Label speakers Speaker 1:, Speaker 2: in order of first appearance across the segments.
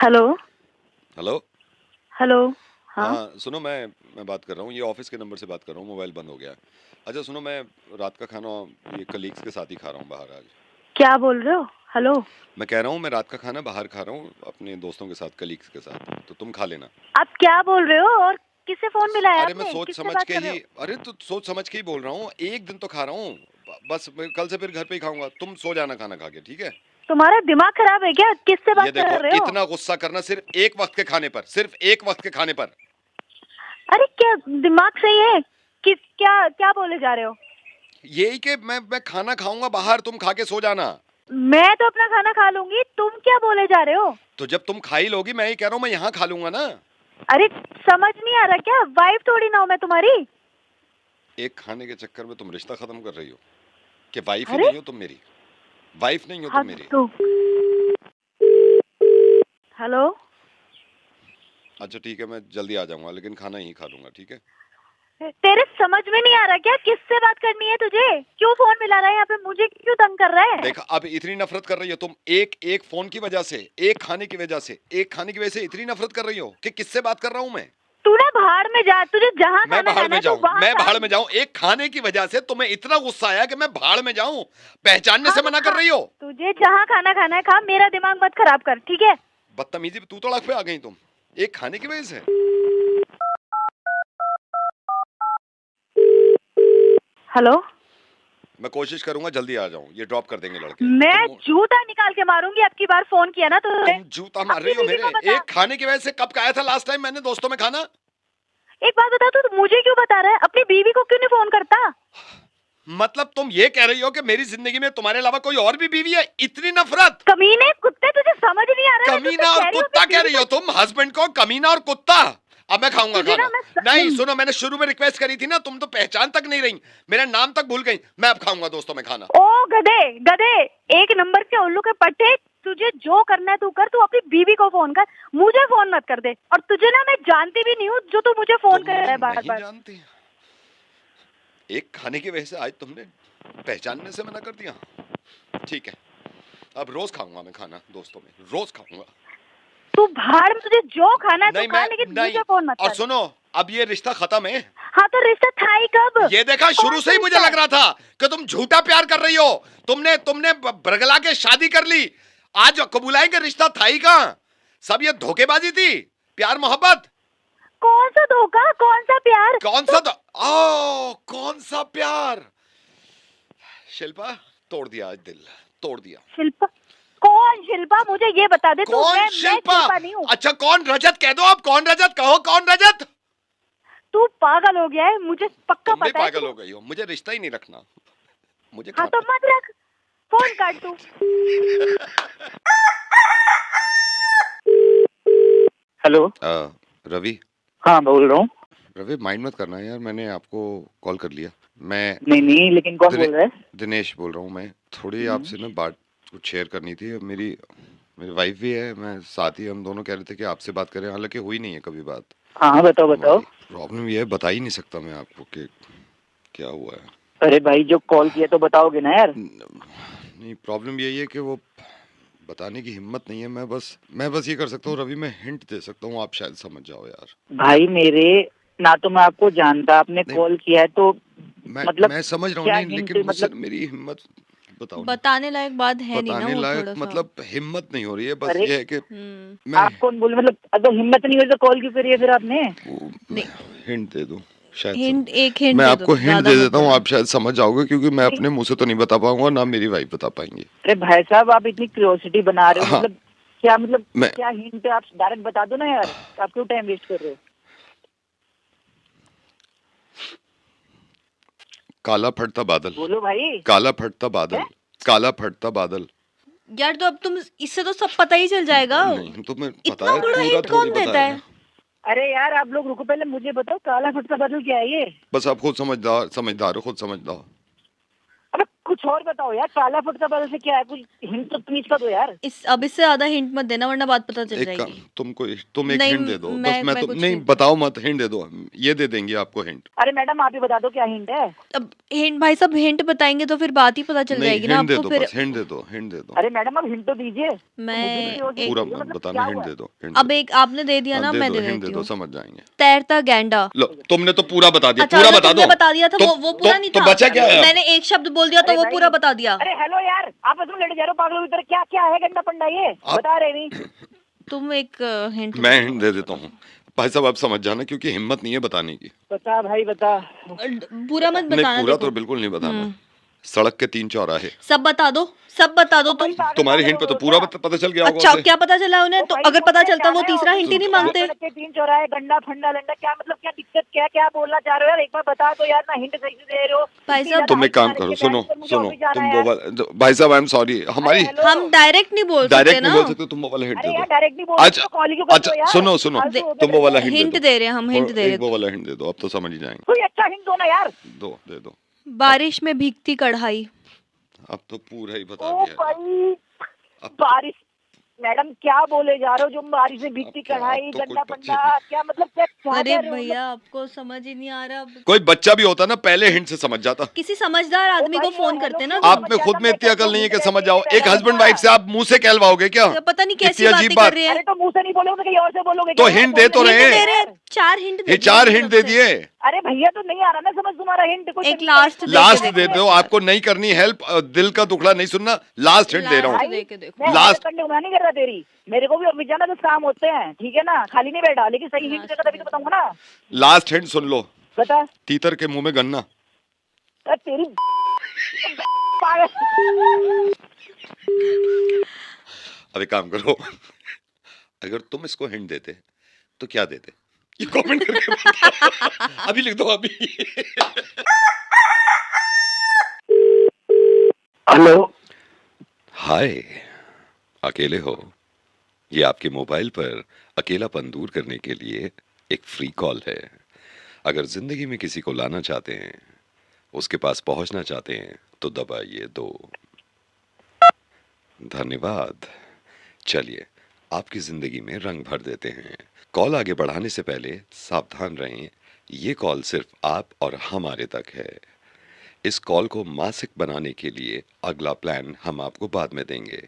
Speaker 1: Hello.
Speaker 2: Hello.
Speaker 1: Hello. हाँ।
Speaker 2: हाँ सुनो, मैं बात कर रहा हूँ, ये ऑफिस के नंबर से बात कर रहा हूँ, मोबाइल बंद हो गया है। अच्छा सुनो, मैं रात का खाना ये कलीग्स के साथ ही खा रहा हूँ बाहर आज।
Speaker 1: क्या बोल रहे हो? हेलो।
Speaker 2: मैं कह रहा हूँ मैं रात का खाना बाहर खा रहा हूँ अपने दोस्तों के साथ, कलीग्स के साथ, तो तुम खा लेना।
Speaker 1: आप क्या बोल रहे हो? और किससे फोन मिलाया
Speaker 2: अरे मैं
Speaker 1: आपने?
Speaker 2: सोच
Speaker 1: किससे
Speaker 2: समझ
Speaker 1: बात
Speaker 2: के
Speaker 1: कर रहे
Speaker 2: ही,
Speaker 1: हो?
Speaker 2: अरे तो सोच समझ के ही बोल रहा हूँ, एक दिन तो खा रहा हूँ, बस मैं कल से फिर घर पे ही खाऊंगा, तुम सो जाना खाना खा के, ठीक है?
Speaker 1: तुम्हारा दिमाग खराब है क्या? किससे
Speaker 2: ये
Speaker 1: बात
Speaker 2: देखो,
Speaker 1: कर रहे हो?
Speaker 2: इतना गुस्सा करना सिर्फ एक वक्त के खाने पर, सिर्फ एक वक्त के खाने पर।
Speaker 1: अरे क्या दिमाग सही है? किस क्या क्या बोले जा रहे हो?
Speaker 2: यही कि मैं खाना खाऊंगा बाहर, तुम खा के सो जाना।
Speaker 1: मैं तो अपना खाना खा लूंगी, तुम क्या बोले जा रहे हो?
Speaker 2: तो जब तुम खा ही लोगी, मैं ही कह रहा हूँ मैं यहाँ खा लूंगा ना।
Speaker 1: अरे समझ नहीं आ रहा क्या? वाइफ थोड़ी ना हूं मैं तुम्हारी।
Speaker 2: एक खाने के चक्कर में तुम रिश्ता खत्म कर रही हो, कि वाइफ ही
Speaker 1: अरे
Speaker 2: नहीं हो तुम मेरी, वाइफ नहीं हो तुम
Speaker 1: हद
Speaker 2: मेरी।
Speaker 1: तो। हेलो।
Speaker 2: अच्छा ठीक है, मैं जल्दी आ जाऊंगा, लेकिन खाना ही खा लूंगा, ठीक है?
Speaker 1: तेरे समझ में नहीं आ रहा क्या? किससे बात करनी है तुझे? क्यों फोन मिला रहा है यहाँ पे? मुझे क्यों तंग कर रहा है?
Speaker 2: देखा, अब इतनी नफरत कर रही हो तुम, एक एक फोन की वजह से, एक खाने की वजह से, एक खाने की वजह से इतनी नफरत कर रही हो कि किससे बात कर रहा हूं मैं?
Speaker 1: तू ना बाहर में जा, तुझे जहाँ
Speaker 2: मैं
Speaker 1: खाना
Speaker 2: भाड़
Speaker 1: खाना
Speaker 2: में
Speaker 1: है तू
Speaker 2: जाऊं,
Speaker 1: वहां
Speaker 2: मैं
Speaker 1: खा।
Speaker 2: भाड़ में जाऊं, एक खाने की वजह से तुम्हें इतना गुस्सा आया कि मैं भाड़ में जाऊं, पहचानने
Speaker 1: हाँ
Speaker 2: से
Speaker 1: तो
Speaker 2: मना कर
Speaker 1: खा।
Speaker 2: रही हो।
Speaker 1: तुझे जहाँ खाना खाना है खा, मेरा दिमाग मत खराब कर, ठीक है?
Speaker 2: बदतमीजी पे तू तड़क पे आ गई तुम, एक खाने की वजह से।
Speaker 1: हेलो।
Speaker 2: मैं कोशिश करूंगा जल्दी आ जाऊं, ये ड्रॉप कर देंगे लड़के।
Speaker 1: मैं
Speaker 2: तुम
Speaker 1: जूता निकाल के मारूंगी आपकी बार फोन किया ना तो।
Speaker 2: तुम जूता मार
Speaker 1: अपनी
Speaker 2: रही हो
Speaker 1: बीवी
Speaker 2: मेरे,
Speaker 1: को बता।
Speaker 2: एक खाने की वजह से। कब खाया था लास्ट टाइम मैंने दोस्तों में खाना?
Speaker 1: एक बात बता, तू मुझे क्यों बता रहा है? अपनी बीवी को क्यों नहीं फोन करता?
Speaker 2: मतलब तुम ये कह रही हो कि मेरी जिंदगी में तुम्हारे अलावा कोई और भी बीवी है? इतनी नफरत!
Speaker 1: कमीने कुत्ते, तुझे समझ नहीं आ रहा है? मैं तुझसे
Speaker 2: कमीना और
Speaker 1: कह रही हूँ
Speaker 2: कुत्ता
Speaker 1: अपनी
Speaker 2: कह
Speaker 1: बीवी
Speaker 2: रही
Speaker 1: को।
Speaker 2: हो तुम, हस्बैंड को कमीना और कुत्ता। अब मैं खाऊंगा
Speaker 1: तुझे ना
Speaker 2: खाना।
Speaker 1: मैं
Speaker 2: नहीं सुनो, मैंने शुरू में रिक्वेस्ट करी थी ना, तुम तो पहचान तक नहीं रही, मेरा नाम तक भूल गई। मैं अब खाऊंगा दोस्तों में खाना।
Speaker 1: ओ गधे गधे, एक नंबर के उल्लू के पट्टे। तुझे जो करना है तू कर, तू अपनी बीवी को फोन कर, मुझे फोन मत कर दे। और तुझे ना मैं जानती भी नहीं हूँ जो तू मुझे फोन
Speaker 2: तुम
Speaker 1: कर रहा
Speaker 2: मुझे
Speaker 1: है बार
Speaker 2: नहीं
Speaker 1: बार।
Speaker 2: जानती, एक खाने की वजह से आज तुमने पहचानने से मना कर दिया। ठीक है, अब रोज खाऊंगा मैं खाना दोस्तों में, रोज खाऊंगा।
Speaker 1: तू भाड़ में, तुझे जो खाना है तू
Speaker 2: नहीं
Speaker 1: खा,
Speaker 2: मैं
Speaker 1: लेकिन
Speaker 2: नहीं।
Speaker 1: मुझे फोन मत
Speaker 2: और
Speaker 1: कर।
Speaker 2: सुनो, अब ये रिश्ता खत्म है।
Speaker 1: हाँ तो रिश्ता था ही कब?
Speaker 2: ये देखा,
Speaker 1: कौन
Speaker 2: शुरू
Speaker 1: सा
Speaker 2: से ही मुझे
Speaker 1: रिश्ता है?
Speaker 2: लग रहा था कि तुम झूठा प्यार कर रही हो। तुमने तुमने बरगला के शादी कर ली, आज कबूलाएंगे रिश्ता था ही कहां? सब ये धोखेबाजी थी, प्यार मोहब्बत।
Speaker 1: कौन सा धोखा, कौन सा प्यार?
Speaker 2: कौन
Speaker 1: तू
Speaker 2: सा कौन सा प्यार? शिल्पा, तोड़ दिया आज दिल, तोड़ दिया।
Speaker 1: शिल्पा? कौन शिल्पा? मुझे ये बता दे तू।
Speaker 2: कौन
Speaker 1: मैं
Speaker 2: शिल्पा?
Speaker 1: शिल्पा नहीं हूँ।
Speaker 2: अच्छा कौन? रजत कह दो, अब कौन रजत, कहो कौन रजत।
Speaker 1: तू पागल हो गया है, मुझे पक्का
Speaker 2: तुम भी
Speaker 1: पता है
Speaker 2: पागल
Speaker 1: तू।
Speaker 2: हो गई हो, मुझे रिश्ता ही नहीं रखना, मुझे
Speaker 1: हाँ तो
Speaker 2: खाना।
Speaker 1: मत रख, फोन काट तू। हेलो।
Speaker 2: रवि।
Speaker 1: हाँ बोल रहा हूँ।
Speaker 2: रवि माइंड मत करना यार, मैंने आपको कॉल कर लिया। मैं
Speaker 1: नहीं नहीं, लेकिन कौन
Speaker 2: दिने,
Speaker 1: बोल रहा है?
Speaker 2: दिनेश बोल रहा हूँ। मैं थोड़ी आपसे ना बात कुछ शेयर करनी थी। मेरी मेरी वाइफ भी है, मैं साथ ही, हम दोनों कह रहे थे कि आपसे बात करें, हालांकि हुई नहीं है कभी बात
Speaker 1: हाँ हाँ, बताओ बताओ।
Speaker 2: हमारी। प्रॉब्लम ये है, बता ही नहीं सकता मैं आपको कि क्या हुआ है।
Speaker 1: अरे भाई, जो कॉल किया तो बताओगे ना यार।
Speaker 2: नहीं, प्रॉब्लम यही है कि वो बताने की हिम्मत नहीं है। मैं बस ये कर सकता हूँ रवि, मैं हिंट दे सकता हूँ, आप शायद समझ जाओ यार।
Speaker 1: भाई मेरे, ना तो मैं आपको जानता, आपने
Speaker 2: नहीं,
Speaker 1: कॉल किया है तो मतलब
Speaker 2: मैं समझ रहा हूँ,
Speaker 1: क्या
Speaker 2: नहीं
Speaker 1: हिंट,
Speaker 2: लेकिन मुझसे
Speaker 1: मतलब
Speaker 2: मेरी हिम्मत, बताओ ना।
Speaker 3: बताने लायक बात है नहीं ना
Speaker 2: बताने
Speaker 3: वो
Speaker 2: लायक
Speaker 3: थोड़ा सा।
Speaker 2: मतलब हिम्मत नहीं हो रही है, बस
Speaker 1: अरे
Speaker 2: ये है कि
Speaker 3: हम्म।
Speaker 2: मैं
Speaker 1: आप कौन बोले? मतलब अगर हिम्मत नहीं हुई तो कॉल क्यों करी है फिर आपने?
Speaker 3: नहीं,
Speaker 2: हिंट दे दूं शायद
Speaker 3: हिंट, एक हिंट
Speaker 2: मैं
Speaker 3: दे दो,
Speaker 2: आपको हिंट
Speaker 3: ज्यादा
Speaker 2: दे
Speaker 3: मत
Speaker 2: देता हूँ,
Speaker 3: देना।
Speaker 2: आप शायद समझ जाओगे, क्योंकि मैं
Speaker 1: नहीं,
Speaker 2: अपने मुंह से तो नहीं बता पाऊंगा, ना मेरी वाइफ बता पाएंगी।
Speaker 1: अरे भाई साहब, आप इतनी क्यूरियोसिटी बना रहे हो,
Speaker 2: हाँ,
Speaker 1: मतलब क्या, मतलब
Speaker 2: मैं
Speaker 1: क्या हिंट है? आप डायरेक्ट बता दो ना यार, आप क्यों टाइम वेस्ट कर रहे हो?
Speaker 2: काला फटता बादल,
Speaker 1: बोलो भाई।
Speaker 2: काला फटता बादल,
Speaker 1: क्या?
Speaker 2: काला फटता बादल।
Speaker 3: यार तो अब तुम इससे तो सब पता ही चल जाएगा।
Speaker 2: नहीं तुम्हें पता
Speaker 3: इतना
Speaker 2: है,
Speaker 3: बड़ा
Speaker 2: पूरा
Speaker 3: हिंट
Speaker 2: थोड़ी
Speaker 3: कौन
Speaker 2: पता
Speaker 3: देता
Speaker 2: है।
Speaker 3: है?
Speaker 1: अरे यार आप लोग रुको, पहले मुझे बताओ काला फटका बादल क्या है ये?
Speaker 2: बस आप खुद समझदार समझदार हो, खुद समझदार।
Speaker 1: अबे
Speaker 4: कुछ और बताओ यार, काला फुट का बदल से क्या है, कुछ हिंट तो प्लीज का दो यार।
Speaker 3: अब इससे ज्यादा हिंट मत देना वरना बात पता चल
Speaker 2: एक काम,
Speaker 3: जाएगी।
Speaker 2: तुम एक
Speaker 3: नहीं,
Speaker 2: हिंट दे दो,
Speaker 3: मैं-
Speaker 2: बस मैं
Speaker 3: मैं
Speaker 2: तो
Speaker 3: कुछ
Speaker 2: नहीं,
Speaker 3: नहीं-
Speaker 2: बताओ मत, हिंट दे दो, ये दे देंगे आपको हिंट।
Speaker 4: अरे मैडम आप ही बता दो क्या हिंट है।
Speaker 3: अब हिंट भाई साहब हिंट बताएंगे तो फिर बात ही पता चल
Speaker 2: नहीं,
Speaker 3: जाएगी ना
Speaker 2: हिंट दे
Speaker 3: आपको
Speaker 2: दो,
Speaker 3: फिर।
Speaker 2: बस हिंट दे दो, हिंट दे दो।
Speaker 4: अरे मैडम अब हिंट तो दीजिए।
Speaker 3: मैं एक-
Speaker 2: पूरा मत बताना, हिंट दे दो, हिंट
Speaker 3: अब
Speaker 2: दे
Speaker 3: एक आपने दे दिया
Speaker 2: दो।
Speaker 3: ना,
Speaker 2: हाँ,
Speaker 3: मैं दे
Speaker 2: हिंट दे
Speaker 3: देती
Speaker 2: दो,
Speaker 3: हूँ।
Speaker 2: समझ जाएंगे।
Speaker 3: तैरता गैंडा।
Speaker 2: लो, तुमने तो पूरा बता दिया,
Speaker 3: अच्छा
Speaker 2: पूरा
Speaker 3: जो
Speaker 2: बता
Speaker 3: तुमने
Speaker 2: दो।
Speaker 3: बता दिया था वो पूरा नहीं
Speaker 2: तो
Speaker 3: था।
Speaker 2: बचा क्या है?
Speaker 3: मैंने एक शब्द बोल दिया तो
Speaker 4: अरे
Speaker 3: वो
Speaker 4: भाई,
Speaker 3: पूरा बता दिया।
Speaker 4: अरे हेलो यार, आप इसमें लड़ जा रहे हो पागलों की तरह, क्या क्या है गंदा पंडा ये बता रहे नहीं।
Speaker 3: तुम एक हिंट।
Speaker 2: मैं हिंट दे देता हूँ भाई साहब, आप समझ जाना, क्योंकि हिम्मत नहीं है बताने की।
Speaker 4: बता भाई बता।
Speaker 3: पूरा मत
Speaker 2: नहीं,
Speaker 3: बताना।
Speaker 2: पूरा
Speaker 3: देखो
Speaker 2: तो बिल्कुल नहीं बताना। सड़क के 3 चौराहे।
Speaker 3: सब बता दो, सब बता दो तुम।
Speaker 2: तुम्हारी हिंट पे तो पूरा पता चल गया होगा
Speaker 3: अच्छा
Speaker 2: उसे।
Speaker 3: क्या पता चला उन्हें, तो अगर पता चलता वो तीसरा हिंट ही नहीं मांगते।
Speaker 4: 3 चौराहे, गंडा फंडा लंडा, क्या मतलब, क्या दिक्कत, क्या क्या बोलना चाह रहे हो यार, एक बार बता दो यार ना, हिंट सही से दे रहे हो।
Speaker 3: भाई साहब,
Speaker 2: तुम एक काम करो, सुनो सुनो, तुम वो वाला, भाई साहब आई एम सॉरी, हमारी
Speaker 3: हम डायरेक्ट नहीं बोल सकते
Speaker 2: डायरेक्ट नहीं
Speaker 3: ना।
Speaker 2: बोल सकते, तुम वो वाला हिंट
Speaker 4: अरे
Speaker 2: दे
Speaker 4: यार
Speaker 2: दो।
Speaker 4: डायरेक्ट नहीं बोल
Speaker 2: अच्छा
Speaker 4: कॉल क्यों करते
Speaker 2: अच्छा,
Speaker 4: हो यार।
Speaker 2: सुनो सुनो,
Speaker 4: फालतू हो गए
Speaker 2: तुम वो वाला हिंट
Speaker 3: हिंट दे रहे हैं हम, हिंट दे रहे
Speaker 2: एक वो वाला हिंट दे दो, अब तो समझ ही जाएंगे।
Speaker 4: कोई अच्छा हिंट दो ना यार।
Speaker 2: दो, दे दो।
Speaker 3: बारिश में भीगती कढ़ाई।
Speaker 2: अब तो पूरा ही बता
Speaker 4: ओ
Speaker 2: दिया।
Speaker 4: भाई,
Speaker 2: अब
Speaker 4: बारिश, मैडम क्या बोले जा रहे हो, जो बारिश में भीगती
Speaker 2: अब क्या,
Speaker 4: कढ़ाई,
Speaker 2: अब तो
Speaker 4: गंदा
Speaker 2: कुछ बचे
Speaker 4: पंडा, क्या मतलब, क्या क्या
Speaker 3: अरे
Speaker 4: कह रहे हो?
Speaker 3: भैया आपको समझ ही नहीं आ रहा।
Speaker 2: कोई बच्चा भी होता ना, पहले हिंट से समझ जाता।
Speaker 3: किसी समझदार आदमी को
Speaker 4: भाई,
Speaker 3: फोन
Speaker 4: हेलो,
Speaker 3: करते ना
Speaker 4: आप
Speaker 3: तुम।
Speaker 2: आप में खुद में इतनी अकल नहीं है कि समझ जाओ। एक हस्बैंड वाइफ से आप मुंह से कहलवाओगे क्या?
Speaker 3: पता नहीं कैसी
Speaker 2: इतनी अजीब
Speaker 3: बातें कर
Speaker 2: बात।
Speaker 3: रहे
Speaker 4: अरे
Speaker 3: हैं।
Speaker 4: तो मुंह से नहीं बोलोगे, कहीं और से बोलोगे
Speaker 2: तो
Speaker 4: क्या?
Speaker 2: हिंट दे तो
Speaker 4: बोलने
Speaker 2: रहे
Speaker 3: हिंट
Speaker 2: हैं।
Speaker 3: दे रहे हैं, 4 हिंट
Speaker 2: ये 4 हिंट दे दिए।
Speaker 4: अरे भैया तो नहीं आ रहा ना समझ तुम्हारा हिंट। कुछ
Speaker 3: एक लास्ट
Speaker 2: लास्ट दे दो, आपको नहीं करनी हेल्प, दिल का टुकड़ा नहीं सुनना, लास्ट हिंट दे रहा हूँ।
Speaker 3: दे के देखो।
Speaker 4: मैं
Speaker 2: लास्ट-
Speaker 4: करने को नहीं कर रहा तेरी, मेरे को भी ऑफिस जाना तो काम होते हैं, ठीक है ना, खाली नहीं बैठा, लेकिन सही हिंट देगा तभी तो बताऊंगा ना।
Speaker 2: लास्ट हिंट सुन लो,
Speaker 4: बता।
Speaker 2: तीतर के मुंह में गन्ना।
Speaker 4: अरे तेरी पागल।
Speaker 2: अब एक काम करो, अगर तुम इसको हिंट देते तो क्या देते, ये कमेंट करके बताओ। अभी लिख दो अभी।
Speaker 4: हेलो,
Speaker 2: हाय, अकेले हो? ये आपके मोबाइल पर अकेलापन दूर करने के लिए एक फ्री कॉल है। अगर जिंदगी में किसी को लाना चाहते हैं, उसके पास पहुंचना चाहते हैं, तो दबाइए 2। धन्यवाद। चलिए आपकी जिंदगी में रंग भर देते हैं। कॉल आगे बढ़ाने से पहले सावधान रहें, ये कॉल सिर्फ आप और हमारे तक है। इस कॉल को मासिक बनाने के लिए अगला प्लान हम आपको बाद में देंगे,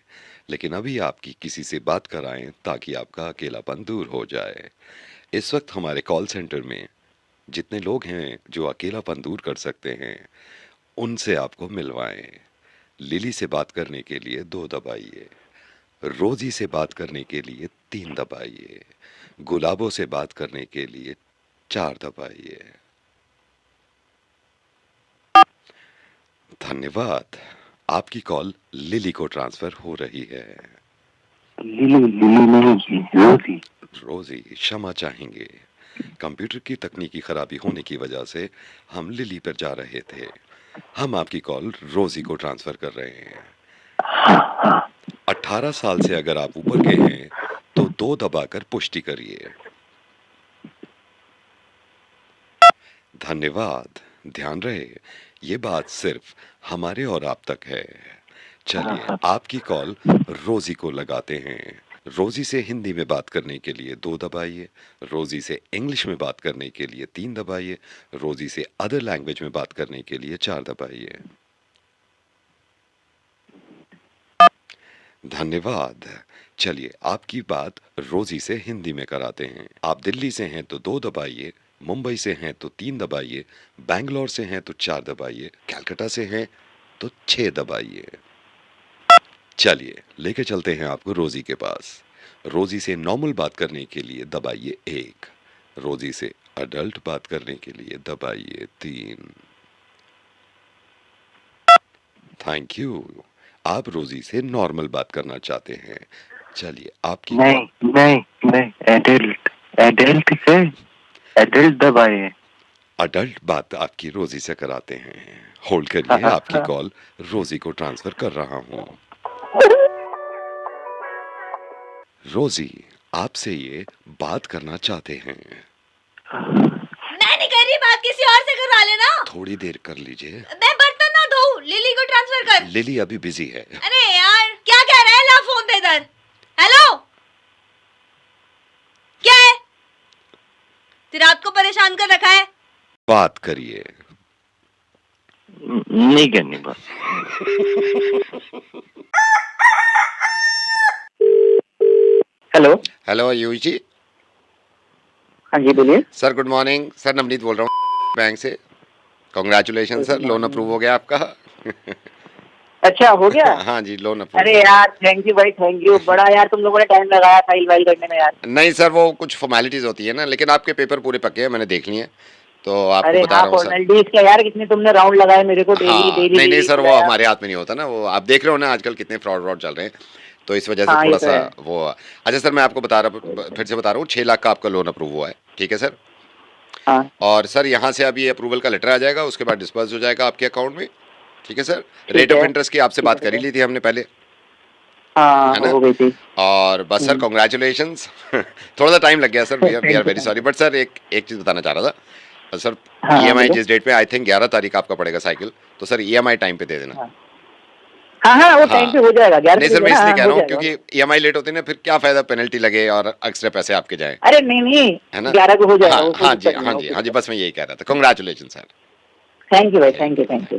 Speaker 2: लेकिन अभी आपकी किसी से बात कराएं ताकि आपका अकेलापन दूर हो जाए। इस वक्त हमारे कॉल सेंटर में जितने लोग हैं जो अकेलापन दूर कर सकते हैं, उनसे आपको मिलवाएं। लिली से बात करने के लिए 2 दबाइए, रोजी से बात करने के लिए 3 दबाइए, गुलाबों से बात करने के लिए 4 दबाइए। धन्यवाद। आपकी कॉल लिली को ट्रांसफर हो रही है।
Speaker 4: रोजी।
Speaker 2: रोजी क्षमा चाहेंगे, कंप्यूटर की तकनीकी खराबी होने की वजह से हम लिली पर जा रहे थे। हम आपकी कॉल रोजी को ट्रांसफर कर रहे हैं। 18 साल से अगर आप ऊपर के हैं तो 2 दबाकर पुष्टि करिए। धन्यवाद। ध्यान रहे, ये बात सिर्फ हमारे और आप तक है। चलिए आपकी कॉल रोजी को लगाते हैं। रोजी से हिंदी में बात करने के लिए 2 दबाइए, रोजी से इंग्लिश में बात करने के लिए 3 दबाइए, रोजी से अदर लैंग्वेज में बात करने के लिए 4 दबाइए। धन्यवाद। चलिए आपकी बात रोजी से हिंदी में कराते हैं। आप दिल्ली से हैं तो 2 दबाइए, मुंबई से हैं तो 3 दबाइए, बैंगलोर से हैं तो 4 दबाइए, कलकत्ता से हैं तो 6 दबाइए। चलिए लेके चलते हैं आपको रोजी के पास। रोजी से नॉर्मल बात करने के लिए दबाइए 1, रोजी से अडल्ट बात करने के लिए दबाइए 3। Thank you. आप रोजी से नॉर्मल बात करना चाहते हैं। चलिए आपकी
Speaker 4: नहीं, एडल्ट से एडल्ट दबाइए।
Speaker 2: अडल्ट बात आपकी रोजी से कराते हैं। होल्ड करिए, आपकी कॉल रोजी को ट्रांसफर कर रहा हूं। रोजी आपसे ये बात करना चाहते हैं।
Speaker 3: मैं नहीं कर रही बात, किसी और से करवा लेना।
Speaker 2: थोड़ी देर कर लीजिए।
Speaker 3: मैं बर्तन ना धोऊं, लिली को ट्रांसफर इधर कर।
Speaker 2: लिली अभी बिजी है।
Speaker 3: अरे यार क्या कह रहा है, ला फोन दे इधर। हेलो, क्या है? तेरी रात को परेशान कर रखा है।
Speaker 2: बात करिए।
Speaker 5: नहीं करनी बात।
Speaker 4: हेलो।
Speaker 2: हेलो आयुष जी।
Speaker 4: हाँ जी बोलिए।
Speaker 2: Sir good morning. Sir Navneet बोल रहा हूँ बैंक से। कॉन्ग्रेचुलेशन सर, लोन अप्रूव हो गया आपका।
Speaker 4: अच्छा हो गया।
Speaker 2: हाँ जी, लोन अप्रूव।
Speaker 4: अरे यार थैंक यू भाई, थैंक यू। बड़ा यार तुम लोगों ने टाइम लगाया फाइल वाइल करने में यार।
Speaker 2: नहीं सर, वो कुछ फॉर्मेलिटीज होती है ना, लेकिन आपके पेपर पूरे पक्के हैं, मैंने देख लिए हैं, तो आपको
Speaker 4: अरे
Speaker 2: बता
Speaker 4: हाँ
Speaker 2: रहा हूँ सर।
Speaker 4: फॉर्मेलिटीज क्या यार, कितने तुमने राउंड लगाए मेरे को, डेली
Speaker 2: हाँ
Speaker 4: डेली
Speaker 2: नहीं सर, वो
Speaker 4: बुलाया।
Speaker 2: हमारे हाथ में नहीं होता ना, वो आप देख रहे हो ना आजकल कितने फ्रॉड चल रहे हैं, तो इस वजह से
Speaker 4: हाँ, ये
Speaker 2: थोड़ा
Speaker 4: तो
Speaker 2: सा
Speaker 4: है।
Speaker 2: वो। अच्छा सर, मैं आपको फिर से बता रहा हूँ, 6 लाख का आपका लोन अप्रूव हुआ है, ठीक है सर।
Speaker 4: हाँ
Speaker 2: और सर यहाँ से अभी अप्रूवल का लेटर आ जाएगा, उसके बाद डिस्पर्स हो जाएगा आपके अकाउंट में, ठीक है सर।
Speaker 4: ठीक
Speaker 2: रेट ऑफ
Speaker 4: है।
Speaker 2: इंटरेस्ट की आपसे
Speaker 4: ठीक
Speaker 2: बात
Speaker 4: है,
Speaker 2: कर ही ली थी हमने पहले,
Speaker 4: हाँ
Speaker 2: है ना।
Speaker 4: हो गई थी।
Speaker 2: और बस सर कॉन्ग्रेचुलेशंस। थोड़ा सा टाइम लग गया sir, we are very sorry, but sir एक चीज़ बताना चाह रहा था सर।
Speaker 4: हाँ
Speaker 2: ईएमआई
Speaker 4: बोलो।
Speaker 2: जिस डेट पे आई थिंक 11 तारीख आपका पड़ेगा साइकिल, तो सर ईएमआई टाइम पे दे देना।
Speaker 4: हाँ हाँ वो टाइम
Speaker 2: हाँ
Speaker 4: पे हो जाएगा, 11
Speaker 2: नहीं
Speaker 4: बजे
Speaker 2: सर, मैं
Speaker 4: ना,
Speaker 2: इसलिए
Speaker 4: हाँ,
Speaker 2: कह
Speaker 4: हो
Speaker 2: रहा हूँ
Speaker 4: जाएगा।
Speaker 2: क्योंकि ईएमआई लेट होती है ना, फिर क्या फायदा पेनल्टी लगे और एक्स्ट्रा पैसे आपके जाएं,
Speaker 4: अरे नहीं
Speaker 2: है ना।
Speaker 4: 11 को हो जाएगा,
Speaker 2: हाँ
Speaker 4: वो कोई
Speaker 2: हाँ जी,
Speaker 4: दिक्कत नहीं
Speaker 2: हाँ
Speaker 4: है,
Speaker 2: जी,
Speaker 4: ओके।
Speaker 2: हाँ जी, बस मैं यही कह रहा था। Congratulation sir.
Speaker 4: थैंक यू भाई, thank you thank you.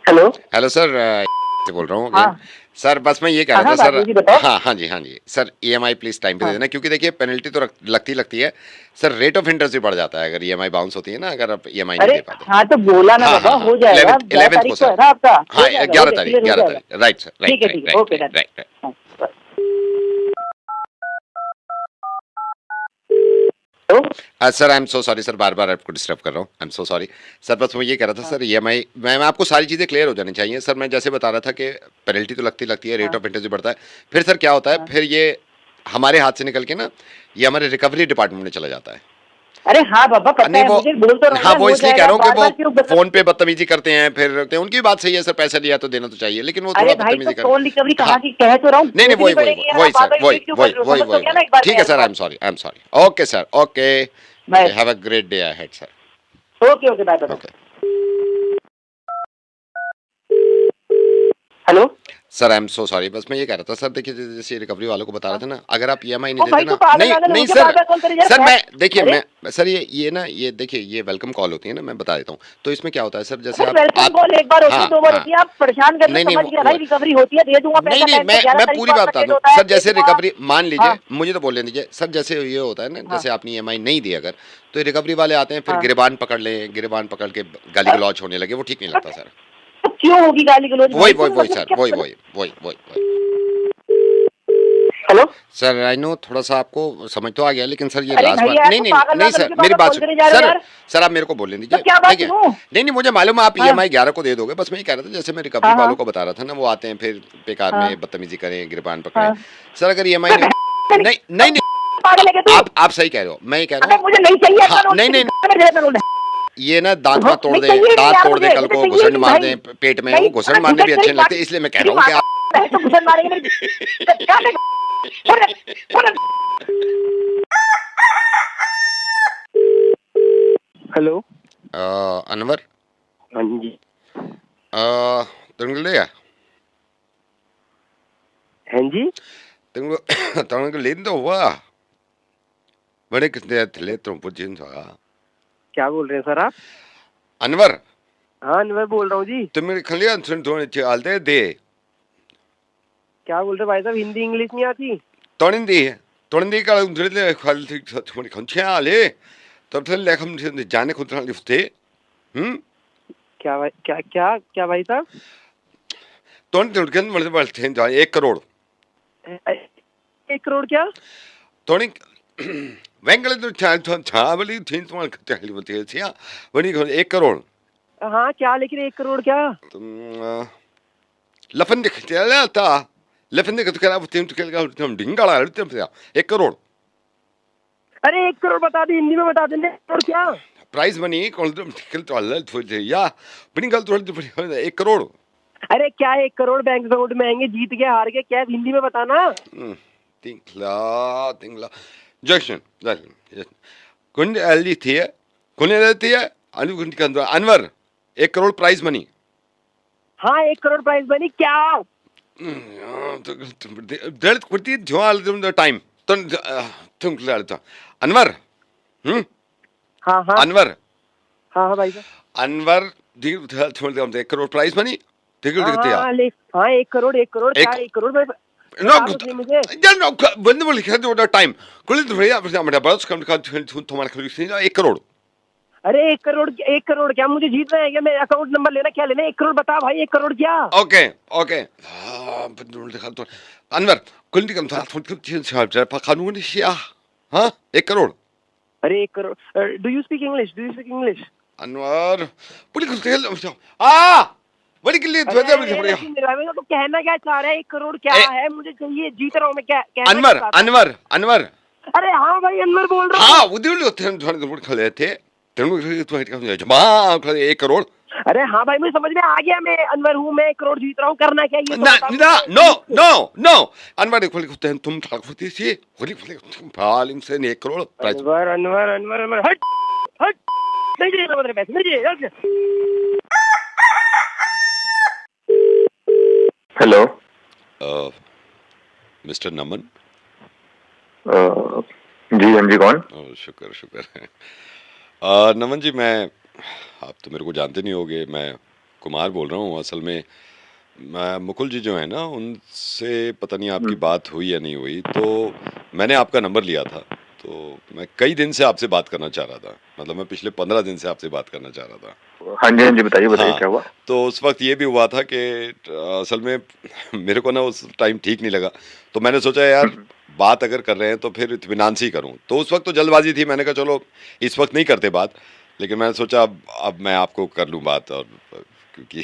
Speaker 4: Hello.
Speaker 2: Hello sir, से बोल रहा हूँ
Speaker 4: हाँ
Speaker 2: अगेन। सर बस मैं ये कह
Speaker 4: हाँ
Speaker 2: रहा था
Speaker 4: हाँ
Speaker 2: सर।
Speaker 4: बाबू जी बताओ।
Speaker 2: हाँ जी, हाँ जी सर, ईएमआई प्लीज टाइम पे दे
Speaker 4: हाँ
Speaker 2: देना, क्योंकि देखिए पेनल्टी तो लगती है सर, रेट ऑफ इंटरेस्ट भी बढ़ जाता है अगर ईएमआई बाउंस होती है ना, अगर आप ईएमआई नहीं
Speaker 4: अरे
Speaker 2: दे पाते।
Speaker 4: हाँ तो बोला ना
Speaker 2: हाँ
Speaker 4: बाबा,
Speaker 2: हाँ हाँ,
Speaker 4: हो जाएगा।
Speaker 2: 11th
Speaker 4: 11
Speaker 2: 11th को
Speaker 4: तारीख को
Speaker 2: सर।
Speaker 4: है ना आपका,
Speaker 2: हाँ
Speaker 4: हो जाएगा,
Speaker 2: 11
Speaker 4: हो जाएगा,
Speaker 2: तारीख,
Speaker 4: क्लियर हो
Speaker 2: 11
Speaker 4: जाएगा।
Speaker 2: तारीख, राइट सर,
Speaker 4: ठीक है
Speaker 2: राइट
Speaker 4: ठीक है,
Speaker 2: right
Speaker 4: okay
Speaker 2: right
Speaker 4: done.
Speaker 2: Right right.
Speaker 4: हाँ, बस। तो
Speaker 2: sir I am so sorry sir, बार बार आपको डिस्टर्ब कर रहा हूँ, I am so sorry sir. बस मैं ये कह रहा था
Speaker 4: हाँ
Speaker 2: सर, ईएमआई मैं आपको सारी चीज़ें क्लियर हो जानी चाहिए सर। मैं जैसे बता रहा था कि पेनल्टी तो लगती है, रेट
Speaker 4: हाँ
Speaker 2: ऑफ इंटरेस्ट भी बढ़ता है, फिर सर क्या होता है,
Speaker 4: हाँ।
Speaker 2: फिर ये हमारे हाथ से निकल के ना, ये हमारे रिकवरी डिपार्टमेंट में चला जाता है।
Speaker 4: अरे हाँ बाबा पता
Speaker 2: नहीं
Speaker 4: है
Speaker 2: वो,
Speaker 4: मुझे, बोल तो रहा हूँ
Speaker 2: हाँ
Speaker 4: ना,
Speaker 2: वो
Speaker 4: हो
Speaker 2: इसलिए कह
Speaker 4: जाएगा।
Speaker 2: रहा हूँ कि
Speaker 4: बार
Speaker 2: वो
Speaker 4: बार क्यों बता।
Speaker 2: फोन पे बदतमीजी करते हैं, फिर तो उनकी बात सही है सर, पैसा लिया तो देना तो चाहिए, लेकिन वो थोड़ा
Speaker 4: अरे भाई तो
Speaker 2: बदतमीजी कर।
Speaker 4: फोन रिकवरी
Speaker 2: हाँ
Speaker 4: कहाँ की, कह तो रहा हूँ,
Speaker 2: नहीं
Speaker 4: सोचनी
Speaker 2: वही वही
Speaker 4: पड़ेगी यार,
Speaker 2: वही
Speaker 4: आप बार
Speaker 2: सर,
Speaker 4: बार रिपीट क्यों कर रहे हो, समझ तो गया ना एक बार
Speaker 2: ठीक है
Speaker 4: मेरी
Speaker 2: सर, आई एम
Speaker 4: बात।
Speaker 2: Sorry, I am sorry. Okay sir, okay,
Speaker 4: मैं
Speaker 2: have a great day ahead sir.
Speaker 4: Okay okay bye bye.
Speaker 2: Okay
Speaker 4: hello.
Speaker 2: Sir, I am so sorry, बस मैं ये कह रहा था सर, देखिए जैसे रिकवरी वालों को बता रहा था ना, अगर आप ईएमआई नहीं
Speaker 4: ओ भाई
Speaker 2: देते
Speaker 4: तो
Speaker 2: ना,
Speaker 4: पागल
Speaker 2: नहीं
Speaker 4: वागल हो
Speaker 2: नहीं
Speaker 4: गया,
Speaker 2: सर,
Speaker 4: बार बार कॉल करे यार।
Speaker 2: सर मैं देखिए,
Speaker 4: अरे
Speaker 2: मैं सर ये ना, ये देखिए ये वेलकम कॉल होती है ना, मैं बता देता हूँ, तो इसमें क्या होता है सर, जैसे
Speaker 4: वेलकम
Speaker 2: आप
Speaker 4: कॉल एक बार होती है,
Speaker 2: हाँ
Speaker 4: 2 बार
Speaker 2: हाँ,
Speaker 4: होती है, आप परेशान कर रहे
Speaker 2: नहीं
Speaker 4: हो,
Speaker 2: नहीं
Speaker 4: समझ गया भाई, रिकवरी होती है, दे दूंगा
Speaker 2: नहीं
Speaker 4: पैसा
Speaker 2: नहीं,
Speaker 4: टाइम पे। 11
Speaker 2: मैं
Speaker 4: तारीख
Speaker 2: पूरी
Speaker 4: को
Speaker 2: बात
Speaker 4: आपका
Speaker 2: बता
Speaker 4: डेट
Speaker 2: दूं
Speaker 4: होता है,
Speaker 2: सर,
Speaker 4: दे
Speaker 2: जैसे
Speaker 4: दूंगा।
Speaker 2: रिकवरी मान लीजिए,
Speaker 4: हाँ
Speaker 2: मुझे तो बोलने दीजिए सर, जैसे ये होता है ना,
Speaker 4: हाँ
Speaker 2: जैसे आपने ईएमआई नहीं दी अगर, तो रिकवरी वाले आते हैं, फिर
Speaker 4: हाँ।
Speaker 2: गिरबान पकड़ लें, गिरबान पकड़ के गाली गलौज होने लगे, वो ठीक नहीं लगता सर।
Speaker 4: तो क्यों होगी गाली गलौज
Speaker 2: वही
Speaker 4: भाई,
Speaker 2: वही
Speaker 4: तुम
Speaker 2: वही
Speaker 4: मतलब
Speaker 2: सर,
Speaker 4: क्या
Speaker 2: वही
Speaker 4: मतलब।
Speaker 2: वही वही वही वही
Speaker 4: हेलो।
Speaker 2: सर, आई नो थोड़ा सा आपको समझ तो आ गया, लेकिन सर ये
Speaker 4: अरे
Speaker 2: लास्ट
Speaker 4: भाई
Speaker 2: बार
Speaker 4: यार
Speaker 2: नहीं
Speaker 4: तुम
Speaker 2: नहीं
Speaker 4: पागल
Speaker 2: नहीं
Speaker 4: वागल
Speaker 2: सर,
Speaker 4: के
Speaker 2: मेरी
Speaker 4: बार
Speaker 2: बात
Speaker 4: कॉल करे जा रहे हो
Speaker 2: सर,
Speaker 4: यार।
Speaker 2: सर आप मेरे को बोलने
Speaker 4: तो
Speaker 2: दीजिए,
Speaker 4: क्या बात
Speaker 2: देखिए
Speaker 4: सुनो।
Speaker 2: नहीं नहीं, मुझे मालूम है आप
Speaker 4: हाँ
Speaker 2: ईएमआई 11 को दे दोगे, बस मैं ये कह रहा था, जैसे मैं रिकवरी
Speaker 4: हाँ हाँ
Speaker 2: वालों को बता रहा था ना, वो आते हैं फिर बेकार
Speaker 4: हाँ
Speaker 2: में बदतमीजी करें, गिरबान पकड़ें।
Speaker 4: हाँ।
Speaker 2: सर अगर ईएमआई नहीं, नहीं नहीं नहीं,
Speaker 4: पागल है क्या तू।
Speaker 2: आप सही कह रहे हो, मैं ये कह रहा
Speaker 4: अबे
Speaker 2: हूँ।
Speaker 4: मुझे नहीं चाहिए
Speaker 2: हाँ
Speaker 4: अपना
Speaker 2: नहीं नहीं,
Speaker 4: नोट।
Speaker 2: ये ना दांत मत तोड़
Speaker 4: नहीं
Speaker 2: दें,
Speaker 4: चाहिए नहीं
Speaker 2: दांत
Speaker 4: यार,
Speaker 2: तोड़ दें,
Speaker 4: मुझे
Speaker 2: कल
Speaker 4: मुझे
Speaker 2: को
Speaker 4: चाहिए
Speaker 2: घुसड़
Speaker 4: नहीं
Speaker 2: मार
Speaker 4: भाई।
Speaker 2: दें पेट में,
Speaker 4: नहीं
Speaker 2: वो घुसड़ मारने भी अच्छे नहीं लगते, इसलिए मैं कह रहा हूँ कि आप
Speaker 4: तो घुसड़ मारेंगे मेरी क्या हेलो।
Speaker 2: अनवर
Speaker 5: हाँ जी।
Speaker 2: तुमको ले
Speaker 5: हैं जी।
Speaker 2: तुमको लेन तो हुआ बड़े कितने थे तुम पुजिन था
Speaker 5: क्या बोल रहे हैं सर आप?
Speaker 2: अनवर,
Speaker 5: हाँ अनवर बोल रहा हूँ जी।
Speaker 2: तुम मेरे खलियान सुन थोड़े चलते दे
Speaker 5: क्या बोल रहे भाई साहब, हिंदी इंग्लिश नहीं आती?
Speaker 2: तोड़ंदी का उधर खल थोड़ी खंचे आले तब से लेखम जाने खुद लिखते
Speaker 5: क्या भाई, क्या क्या क्या भाई साहब?
Speaker 2: तोड़ मरते बढ़ते 1 करोड़
Speaker 5: 1 करोड़ क्या?
Speaker 2: तोड़ी वेंगल तो छावली थी तुम्हारे खत्याली बोलती है सिया बनी 1 करोड़
Speaker 5: हाँ क्या, लेकिन 1 करोड़ क्या?
Speaker 2: तुम लफन दिखते था लफन दिखते क्या तुम तो क्या तुम डिंगाला 1 करोड़
Speaker 5: अरे 1 करोड़ बता दी, हिंदी में बता देंगे 1 करोड़ क्या?
Speaker 2: प्राइस बनी कौन तुम तो अल्लाह थोड़ी या बनी गल थोड़ी 1 करोड़
Speaker 5: अरे क्या 1 करोड़ बैंक अकाउंट में आएंगे, जीत के हार के, क्या हिंदी में बताना।
Speaker 2: तिंगला जक्शन कौन एली थी कौन एली थी अनवर 1 करोड़ प्राइज मनी।
Speaker 5: हाँ 1 करोड़ प्राइस बनी क्या?
Speaker 2: टाइम अनवर।
Speaker 5: हाँ हाँ
Speaker 2: अनवर
Speaker 5: हाँ हाँ भाई साहब।
Speaker 2: Anwar 1 crore prize money.
Speaker 5: हाँ ले हाँ 1 करोड़ क्या 1 करोड़ में
Speaker 2: No,
Speaker 5: बता दो सही मुझे।
Speaker 2: ja, no, when will you have the time? Could you read to 1 crore?
Speaker 5: अरे 1 करोड़ क्या मुझे जीतना है क्या? मैं अकाउंट नंबर लेना क्या लेना? 1 करोड़ बता भाई 1 करोड़ क्या?
Speaker 2: ओके ओके अनवर कुल कानून हाँ 1 करोड़।
Speaker 5: अरे 1 crore do you speak English?
Speaker 2: Anwar police बड़ी के लिए
Speaker 5: तो कहना क्या चाह रहा है? 1 करोड़ क्या है? मुझे चाहिए, जीत रहा हूँ मैं। क्या कहना
Speaker 2: अनवर
Speaker 5: क्या चाहता है?
Speaker 2: अनवर अनवर
Speaker 5: अरे हाँ भाई अनवर बोल रहा हूँ।
Speaker 2: हाँ उधर खड़े थे 1 करोड़।
Speaker 5: अरे हाँ भाई मुझे समझ में आ गया, मैं अनवर हूँ, मैं 1 करोड़ जीत रहा हूँ। करना क्या ये तो
Speaker 2: ना
Speaker 5: बता दो।
Speaker 2: ना नो नो नो अनवर तुम थी से 1 करोड़ प्राइस।
Speaker 5: अनवर अनवर अनवर अनवर हट हट नहीं चाहिए मेरे पैसे, नहीं चाहिए।
Speaker 6: हेलो
Speaker 2: मिस्टर नमन।
Speaker 6: जी हाँ जी कौन?
Speaker 2: शुक्र शुक्र है नमन जी, मैं आप तो मेरे को जानते नहीं होगे, मैं कुमार बोल रहा हूँ। असल में मैं मुकुल जी जो है ना, उनसे पता नहीं आपकी बात हुई या नहीं हुई, तो मैंने आपका नंबर लिया था। तो मैं कई दिन से आपसे बात करना चाह रहा था, मतलब मैं पिछले 15 दिन से आपसे बात करना चाह रहा था।
Speaker 6: हाँ जी बताइए बताइए
Speaker 2: हाँ,
Speaker 6: क्या हुआ?
Speaker 2: तो उस वक्त ये भी हुआ था कि असल में मेरे को ना उस टाइम ठीक नहीं लगा, तो मैंने सोचा यार बात अगर कर रहे हैं तो फिर इत्मीनान से ही करूं। तो उस वक्त तो जल्दबाजी थी, मैंने कहा चलो इस वक्त नहीं करते बात, लेकिन मैंने सोचा अब मैं आपको कर लूं बात। और क्योंकि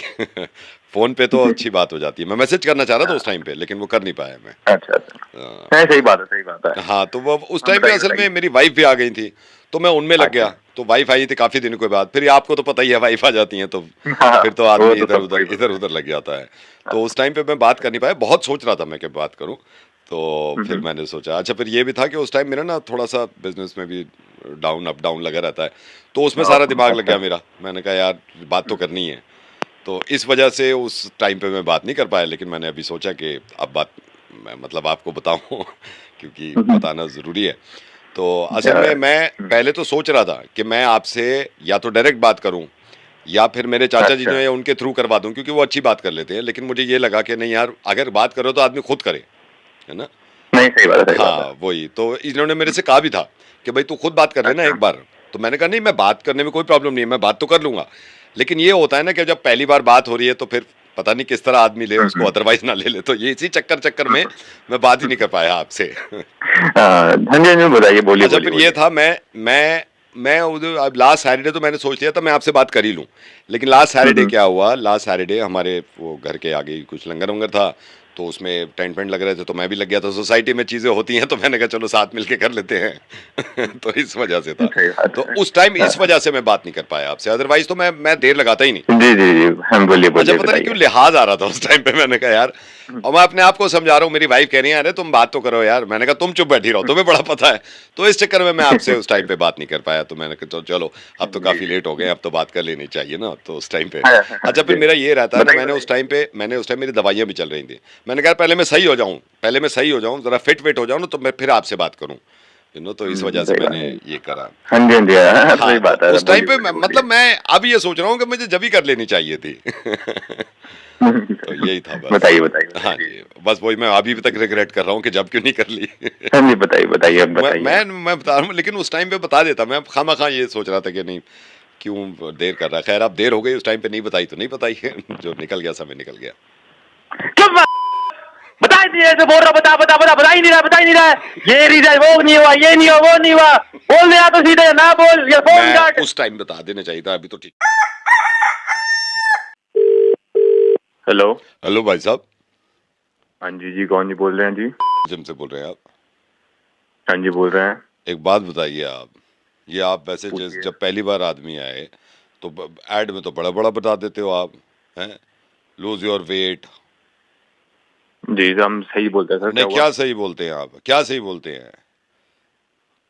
Speaker 2: फ़ोन पे तो अच्छी बात हो जाती है, मैं मैसेज करना चाह रहा था उस टाइम पे, लेकिन वो कर नहीं पाया मैं।
Speaker 6: अच्छा अच्छा सही बात है।
Speaker 2: हाँ, तो वो उस टाइम पे असल में मेरी वाइफ भी आ गई थी, तो मैं उनमें लग गया। तो वाइफ आई थी काफ़ी दिनों के बाद, फिर आपको तो पता ही है वाइफ आ जाती है तो फिर तो आदमी इधर उधर लग जाता है। तो उस टाइम पे मैं बात कर नहीं पाया, बहुत सोच रहा था मैं कि बात करूं। तो फिर मैंने सोचा अच्छा, फिर ये भी था कि उस टाइम मेरा ना थोड़ा सा बिजनेस में भी डाउन अप डाउन लगा रहता है, तो उसमें सारा दिमाग लग गया मेरा। मैंने कहा यार बात तो करनी है, तो इस वजह से उस टाइम पे मैं बात नहीं कर पाया। लेकिन मैंने अभी सोचा कि अब बात मैं मतलब आपको बताऊं क्योंकि बताना ज़रूरी है। तो असल में मैं पहले तो सोच रहा था कि मैं आपसे या तो डायरेक्ट बात करूं या फिर मेरे चाचा जी जो है उनके थ्रू करवा दूं, क्योंकि वो अच्छी बात कर लेते हैं। लेकिन मुझे ये लगा कि नहीं यार, अगर बात करो तो आदमी खुद करे, है ना?
Speaker 6: नहीं सही बात है।
Speaker 2: हाँ वही तो इन्होंने मेरे से कहा भी था कि भाई तू खुद बात कर लेना एक बार। तो मैंने कहा नहीं, मैं बात करने में कोई प्रॉब्लम नहीं है, मैं बात तो कर लूंगा। लेकिन ये होता है ना कि जब पहली बार बात हो रही है तो फिर पता नहीं किस तरह आदमी ले उसको, अदरवाइज ना ले ले। तो ये इसी चक्कर में मैं बात ही नहीं कर पाया आपसे।
Speaker 6: हाँ जी बताइए, बोलिए।
Speaker 2: अच्छा फिर ये था, मैं उधर लास्ट सैटरडे तो मैंने सोच लिया था मैं आपसे बात कर ही लूँ। लेकिन लास्ट सैटरडे क्या हुआ, लास्ट सैटरडे हमारे वो घर के आगे कुछ लंगर वंगर था, तो उसमें टेंट वेंट लग रहे थे, तो मैं भी लग गया था। सोसाइटी में चीज़ें होती हैं, तो मैंने कहा चलो साथ मिलके कर लेते हैं। तो इस वजह से था, तो उस टाइम इस वजह से मैं बात नहीं कर पाया आपसे, अदरवाइज तो मैं देर लगाता ही नहीं।
Speaker 6: जी हम बोलिए।
Speaker 2: अच्छा पता नहीं क्यों लिहाज आ रहा था उस टाइम पे, मैंने कहा यार, और मैं अपने आप को समझा रहा हूँ, मेरी वाइफ कह रही है अरे तुम बात तो करो यार। मैंने कहा तुम चुप बैठी रहो, तुम्हें बड़ा पता है। तो इस चक्कर में मैं आपसे उस टाइम पे बात नहीं कर पाया। तो मैंने कहा चलो अब तो काफी लेट हो गए, अब तो बात कर लेनी चाहिए ना, तो उस टाइम पे। अच्छा फिर मेरा ये रहता है ना, मैंने उस टाइम मेरी दवाइयाँ भी चल रही थी। मैंने कहा पहले मैं सही हो जाऊँ, जरा फिट हो जाऊँ ना, तो मैं फिर आपसे बात करूँ, तो इस वजह से मैंने ये करा।
Speaker 6: हाँ जी सही बात है।
Speaker 2: उस टाइम पे मतलब मैं अब ये सोच रहा हूँ कि मुझे जब ही कर लेनी चाहिए थी। तो यही था बस।
Speaker 6: बताइए।
Speaker 2: हाँ जी, बस वही मैं अभी तक रिग्रेट कर रहा हूँ कि जब क्यों नहीं कर ली।
Speaker 6: हाँ जी बताइए।
Speaker 2: मैं बता रहा हूँ, लेकिन उस टाइम पे बता देता। मैं खामा ये सोच रहा था कि नहीं क्यों देर कर रहा है। खैर अब देर हो गई, उस टाइम पे नहीं बताई तो नहीं बताई। जो निकल गया समय निकल गया।
Speaker 5: बता ही नहीं रहा। ये रिजल्ट वो नहीं हुआ, ये नहीं हुआ, वो नहीं हुआ। बोल दिया तो सीधे ना बोल, ये फोन काट।
Speaker 2: उस टाइम बता देना चाहिए था, अभी तो ठीक। हेलो भाई साहब।
Speaker 6: हाँ जी कौन जी बोल रहे हैं? जी
Speaker 2: जिम से बोल रहे हैं आप?
Speaker 6: हाँ जी बोल रहे हैं।
Speaker 2: एक बात बताइए आप, ये आप वैसे जब पहली बार आदमी आए तो एड में तो बड़ा बता देते हो आप, हैं लूज योर वेट।
Speaker 6: जी हम सही बोलते हैं सर।
Speaker 2: नहीं क्या सही बोलते हैं आप, क्या सही बोलते हैं?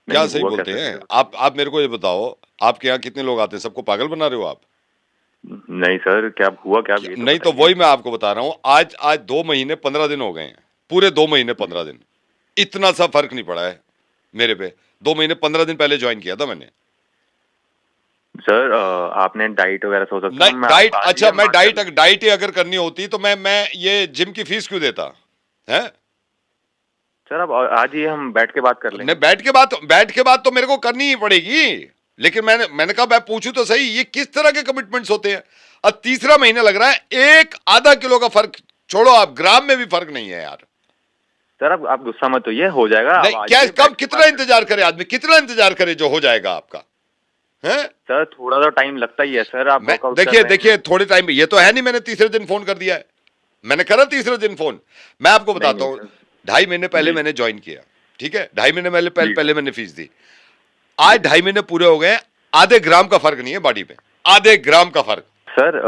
Speaker 2: क्या
Speaker 6: नहीं,
Speaker 2: सही
Speaker 6: हुआ
Speaker 2: बोलते
Speaker 6: कैसे
Speaker 2: हैं?
Speaker 6: सर?
Speaker 2: आप मेरे को ये बताओ, आपके यहाँ कितने लोग आते हैं? सबको पागल बना रहे हो आप?
Speaker 6: नहीं सर, क्या हुआ क्या ये तो
Speaker 2: नहीं तो
Speaker 6: बताइए।
Speaker 2: वही मैं आपको बता रहा हूँ, आज 2 महीने 15 दिन हो गए हैं, पूरे 2 महीने 15 दिन, इतना सा फर्क नहीं पड़ा है मेरे पे। 2 महीने 15 दिन पहले ज्वाइन किया था मैंने।
Speaker 6: सर आपने डाइट वगैरह सोच सकते
Speaker 2: नहीं डाइट, अच्छा मैं डाइट ही अगर करनी होती तो मैं ये जिम की फीस क्यों देता है?
Speaker 6: सर अब आज ही हम बैठ के बात कर लेंगे।
Speaker 2: नहीं, बैठ के बात तो मेरे को करनी ही पड़ेगी, लेकिन मैंने कहा मैं पूछूं तो सही, ये किस तरह के कमिटमेंट्स होते हैं? अब तीसरा महीना लग रहा है, एक आधा किलो का फर्क छोड़ो, आप ग्राम में भी फर्क नहीं है यार।
Speaker 6: सर अब आप गुस्सा मत होइए, हो जाएगा।
Speaker 2: नहीं, क्या कब कितना इंतजार करे आदमी, कितना इंतजार करे जो हो जाएगा आपका है?
Speaker 6: सर थोड़ा सा टाइम लगता ही है सर। आप workout कर
Speaker 2: देखिए
Speaker 6: रहे हैं।
Speaker 2: देखिए थोड़े टाइम में, ये तो है नहीं मैंने तीसरे दिन फोन कर दिया है, मैंने करा तीसरे दिन फोन। मैं आपको बताता
Speaker 6: नहीं,
Speaker 2: हूँ,
Speaker 6: सर।
Speaker 2: 2.5 महीने पहले
Speaker 6: जी।
Speaker 2: मैंने ज्वाइन किया, ठीक है, 2.5 महीने
Speaker 6: जी।
Speaker 2: पहले मैंने फीस दी। आज 2.5 महीने पूरे हो गए, आधे ग्राम का फर्क नहीं है बॉडी पे, आधे ग्राम का फर्क।
Speaker 6: सर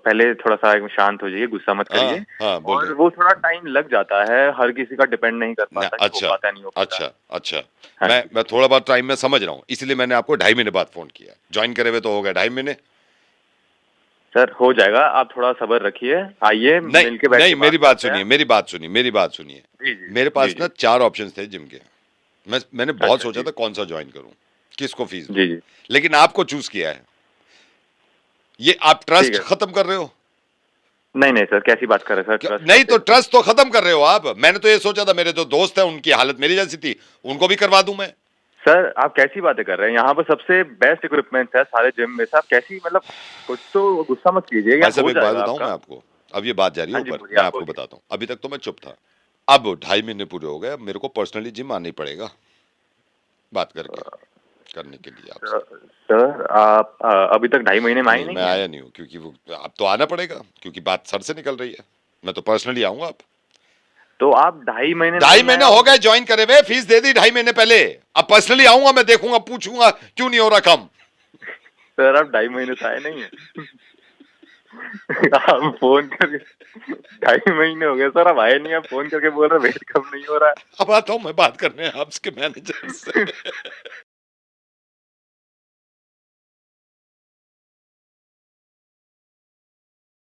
Speaker 6: पहले थोड़ा सा शांत हो जाइए, गुस्सा मत करिए।
Speaker 2: हाँ, बोलिए।
Speaker 6: और वो थोड़ा टाइम लग जाता है, हर किसी का डिपेंड नहीं कर पाता, कि हो
Speaker 2: अच्छा
Speaker 6: पाता नहीं हो पाता।
Speaker 2: अच्छा
Speaker 6: हाँ
Speaker 2: मैं थोड़ा बहुत टाइम में समझ रहा हूँ, इसलिए मैंने आपको 2.5 महीने बाद फोन किया। ज्वाइन करे हुए तो हो गए 2.5 महीने।
Speaker 6: सर हो जाएगा, आप थोड़ा सब्र रखिए, आइए मिलके बैठ
Speaker 2: नहीं,
Speaker 6: के
Speaker 2: मेरी बात
Speaker 6: करते
Speaker 2: सुनिए,
Speaker 6: हैं।
Speaker 2: मेरी बात सुनिए।
Speaker 6: जी, जी,
Speaker 2: मेरे पास
Speaker 6: जी,
Speaker 2: ना 4 ऑप्शंस थे जिम के। मैंने बहुत
Speaker 6: अच्छा,
Speaker 2: सोचा
Speaker 6: जी।
Speaker 2: था कौन सा ज्वाइन करूं, किसको फीस दूं,
Speaker 6: जी जी
Speaker 2: लेकिन आपको चूज किया है। ये आप
Speaker 6: ठीक
Speaker 2: ट्रस्ट
Speaker 6: है।
Speaker 2: खत्म कर रहे हो?
Speaker 6: नहीं नहीं सर, कैसी बात कर रहे हैं सर? ट्रस्ट
Speaker 2: नहीं तो ट्रस्ट तो खत्म कर रहे हो आप। मैंने तो ये सोचा था, मेरे जो दोस्त हैं उनकी हालत मेरी जैसी थी, उनको भी करवा दूं मैं।
Speaker 6: सर आप कैसी बातें कर रहे हैं? यहाँ पर सबसे बेस्ट इक्विपमेंट है सारे जिम में। सर आप कैसी, मतलब कुछ तो गुस्सा मत कीजिए,
Speaker 2: भाई साहब
Speaker 6: हो
Speaker 2: एक बात
Speaker 6: जाएगा
Speaker 2: बताऊं मैं
Speaker 6: आपका।
Speaker 2: आपको, अब ये बात जा रही है
Speaker 6: हाँ जी,
Speaker 2: ऊपर,
Speaker 6: बोलिए,
Speaker 2: मैं
Speaker 6: आप
Speaker 2: आपको
Speaker 6: बोलिए।
Speaker 2: बताता हूँ। अभी तक तो मैं चुप था, अब 2.5 महीने पूरे हो गए, अब मेरे को पर्सनली जिम आना ही पड़ेगा बात करने के लिए आपसे।
Speaker 6: सर आप अभी तक 2.5 महीने में आए
Speaker 2: नहीं,
Speaker 6: नहीं
Speaker 2: मैं
Speaker 6: हैं?
Speaker 2: आया नहीं हूँ, क्योंकि वो अब तो आना पड़ेगा, क्योंकि बात सर से निकल रही है। मैं तो पर्सनली आऊंगा। आप
Speaker 6: तो आप 2.5 महीने
Speaker 2: 2.5
Speaker 6: नहीं
Speaker 2: महीने
Speaker 6: आए
Speaker 2: हो गए ज्वाइन करे हुए, फीस दे दी 2.5 महीने पहले, अब पर्सनली आऊंगा, मैं देखूंगा, पूछूंगा क्यों नहीं हो रहा कम।
Speaker 6: सर आप 2.5 महीने से आए नहीं है। आप फोन करके 2.5 महीने हो गए सर, अब आए नहीं, आप फोन करके बोल रहे वेट कम नहीं हो रहा है।
Speaker 2: अब आता हूं मैं बात करने आपके मैनेजर से।